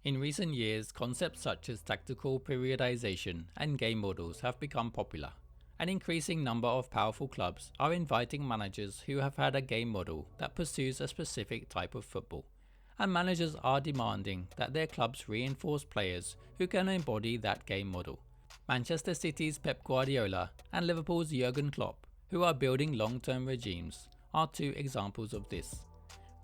In recent years, concepts such as tactical periodization and game models have become popular. An increasing number of powerful clubs are inviting managers who have had a game model that pursues a specific type of football, and managers are demanding that their clubs reinforce players who can embody that game model. Manchester City's Pep Guardiola and Liverpool's Jurgen Klopp, who are building long-term regimes, are two examples of this.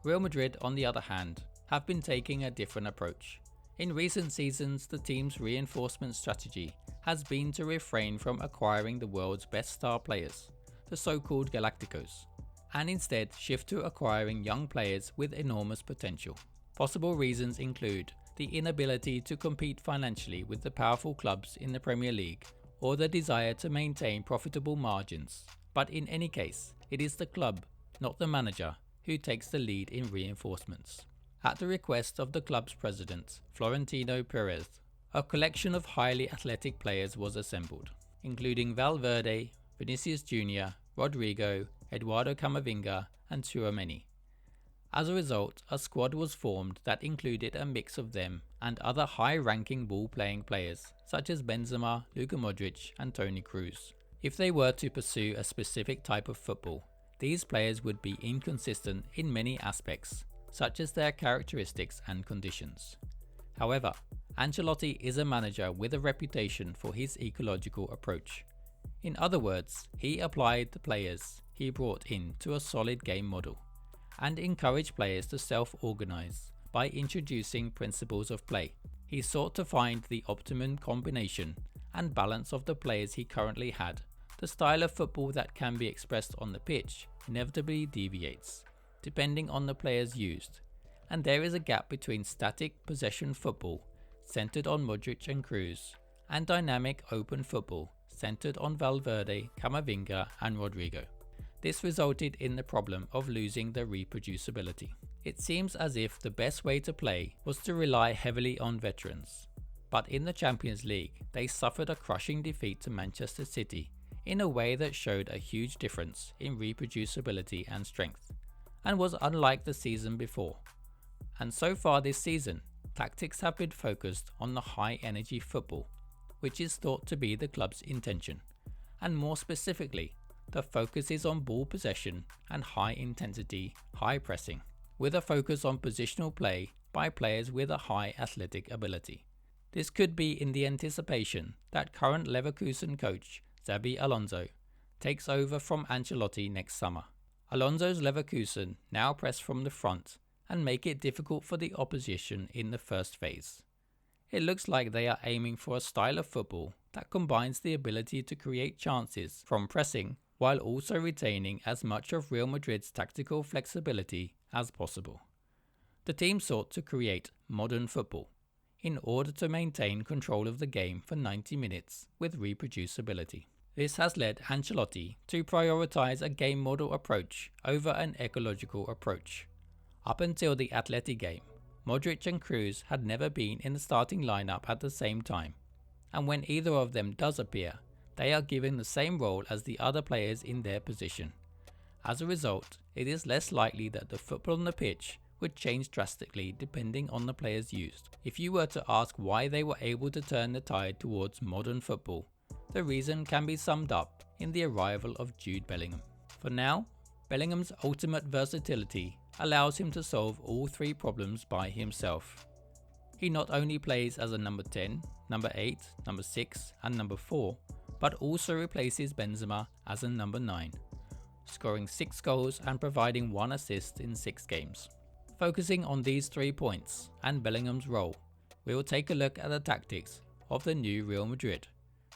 Real Madrid, on the other hand, have been taking a different approach. In recent seasons, the team's reinforcement strategy has been to refrain from acquiring the world's best star players, the so-called Galacticos, and instead shift to acquiring young players with enormous potential. Possible reasons include the inability to compete financially with the powerful clubs in the Premier League, or the desire to maintain profitable margins. But in any case, it is the club, not the manager, who takes the lead in reinforcements. At the request of the club's president, Florentino Perez, a collection of highly athletic players was assembled, including Valverde, Vinicius Jr., Rodrigo, Eduardo Camavinga, and Tchouaméni. As a result, a squad was formed that included a mix of them and other high-ranking ball-playing players such as Benzema, Luka Modric, and Toni Kroos. If they were to pursue a specific type of football, these players would be inconsistent in many aspects, such as their characteristics and conditions. However, Ancelotti is a manager with a reputation for his ecological approach. In other words, he applied the players he brought in to a solid game model and encouraged players to self-organize by introducing principles of play. He sought to find the optimum combination and balance of the players he currently had. The style of football that can be expressed on the pitch inevitably deviates, depending on the players used, and there is a gap between static possession football, centered on Modric and Kroos, and dynamic open football, centered on Valverde, Camavinga, and Rodrigo. This resulted in the problem of losing the reproducibility. It seems as if the best way to play was to rely heavily on veterans, but in the Champions League, they suffered a crushing defeat to Manchester City in a way that showed a huge difference in reproducibility and strength, and was unlike the season before. And so far this season, tactics have been focused on the high-energy football, which is thought to be the club's intention, and more specifically, the focus is on ball possession and high-intensity, high pressing, with a focus on positional play by players with a high athletic ability. This could be in the anticipation that current Leverkusen coach Xabi Alonso takes over from Ancelotti next summer. Alonso's Leverkusen now press from the front and make it difficult for the opposition in the first phase. It looks like they are aiming for a style of football that combines the ability to create chances from pressing while also retaining as much of Real Madrid's tactical flexibility as possible. The team sought to create modern football in order to maintain control of the game for 90 minutes with reproducibility. This has led Ancelotti to prioritize a game model approach over an ecological approach. Up until the Atleti game, Modric and Kroos had never been in the starting lineup at the same time, and when either of them does appear, they are given the same role as the other players in their position. As a result, it is less likely that the football on the pitch would change drastically depending on the players used. If you were to ask why they were able to turn the tide towards modern football, the reason can be summed up in the arrival of Jude Bellingham. For now, Bellingham's ultimate versatility allows him to solve all three problems by himself. He not only plays as a number 10, number 8, number 6 and number 4, but also replaces Benzema as a number 9, scoring 6 goals and providing 1 assist in 6 games. Focusing on these 3 points and Bellingham's role, we will take a look at the tactics of the new Real Madrid,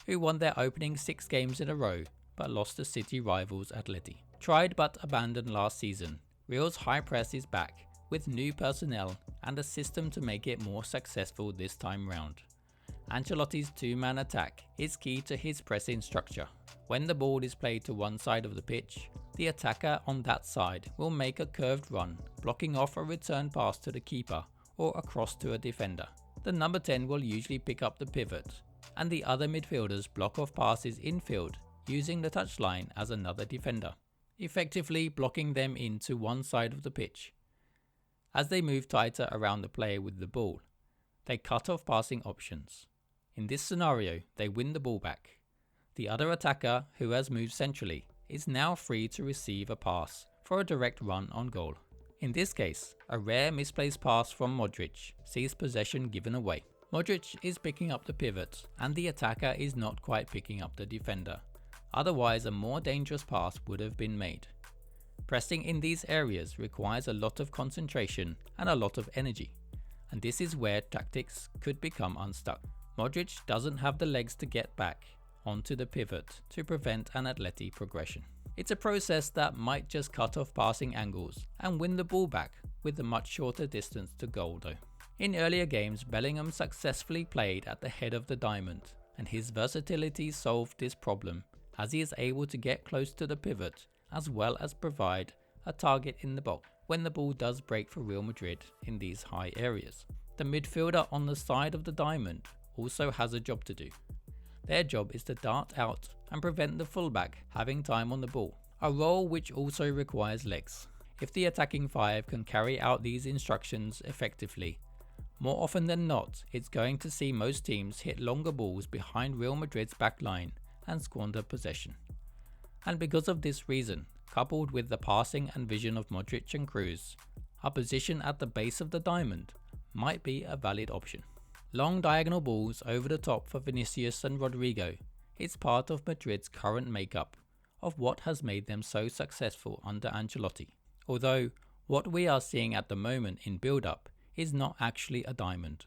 who won their opening 6 games in a row but lost to City rivals Atleti. Tried but abandoned last season, Real's high press is back with new personnel and a system to make it more successful this time round. Ancelotti's two-man attack is key to his pressing structure. When the ball is played to one side of the pitch, the attacker on that side will make a curved run, blocking off a return pass to the keeper or a cross to a defender. The number 10 will usually pick up the pivot, and the other midfielders block off passes infield using the touchline as another defender, effectively blocking them into one side of the pitch. As they move tighter around the player with the ball, They cut off passing options. In this scenario, they win the ball back. The other attacker, who has moved centrally, is now free to receive a pass for a direct run on goal. In this case, a rare misplaced pass from Modric sees possession given away. Modric is picking up the pivot and the attacker is not quite picking up the defender. Otherwise, a more dangerous pass would have been made. Pressing in these areas requires a lot of concentration and a lot of energy, and this is where tactics could become unstuck. Modric doesn't have the legs to get back onto the pivot to prevent an Atleti progression. It's a process that might just cut off passing angles and win the ball back with a much shorter distance to goal though. In earlier games, Bellingham successfully played at the head of the diamond, and his versatility solved this problem as he is able to get close to the pivot as well as provide a target in the box when the ball does break for Real Madrid in these high areas. The midfielder on the side of the diamond also has a job to do. Their job is to dart out and prevent the fullback having time on the ball, a role which also requires legs. If the attacking five can carry out these instructions effectively, more often than not, it's going to see most teams hit longer balls behind Real Madrid's back line and squander possession. And because of this reason, coupled with the passing and vision of Modric and Kroos, a position at the base of the diamond might be a valid option. Long diagonal balls over the top for Vinicius and Rodrigo is part of Madrid's current makeup of what has made them so successful under Ancelotti. Although what we are seeing at the moment in build-up is not actually a diamond.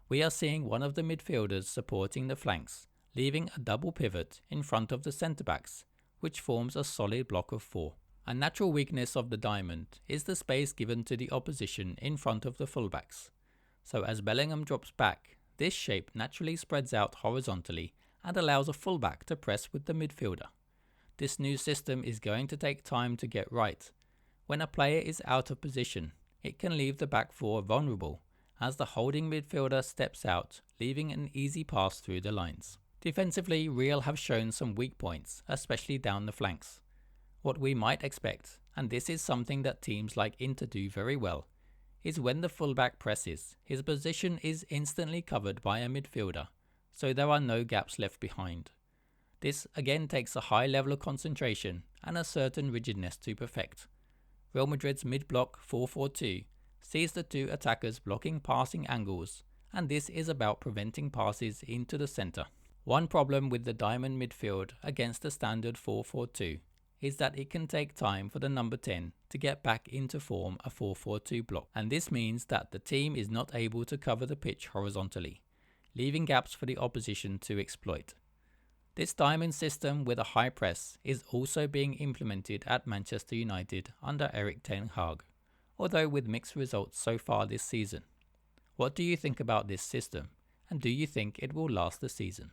We are seeing one of the midfielders supporting the flanks, leaving a double pivot in front of the centre-backs, which forms a solid block of four. A natural weakness of the diamond is the space given to the opposition in front of the fullbacks. So as Bellingham drops back, this shape naturally spreads out horizontally and allows a fullback to press with the midfielder. This new system is going to take time to get right. When a player is out of position, it can leave the back four vulnerable as the holding midfielder steps out, leaving an easy pass through the lines. Defensively, Real have shown some weak points, especially down the flanks. What we might expect, and this is something that teams like Inter do very well, is when the fullback presses, his position is instantly covered by a midfielder, so there are no gaps left behind. This again takes a high level of concentration and a certain rigidness to perfect. Real Madrid's mid-block 4-4-2 sees the two attackers blocking passing angles, and this is about preventing passes into the centre. One problem with the diamond midfield against the standard 4-4-2 is that it can take time for the number 10 to get back into form a 4-4-2 block, and this means that the team is not able to cover the pitch horizontally, leaving gaps for the opposition to exploit. This diamond system with a high press is also being implemented at Manchester United under Erik ten Hag, although with mixed results so far this season. What do you think about this system, and do you think it will last the season?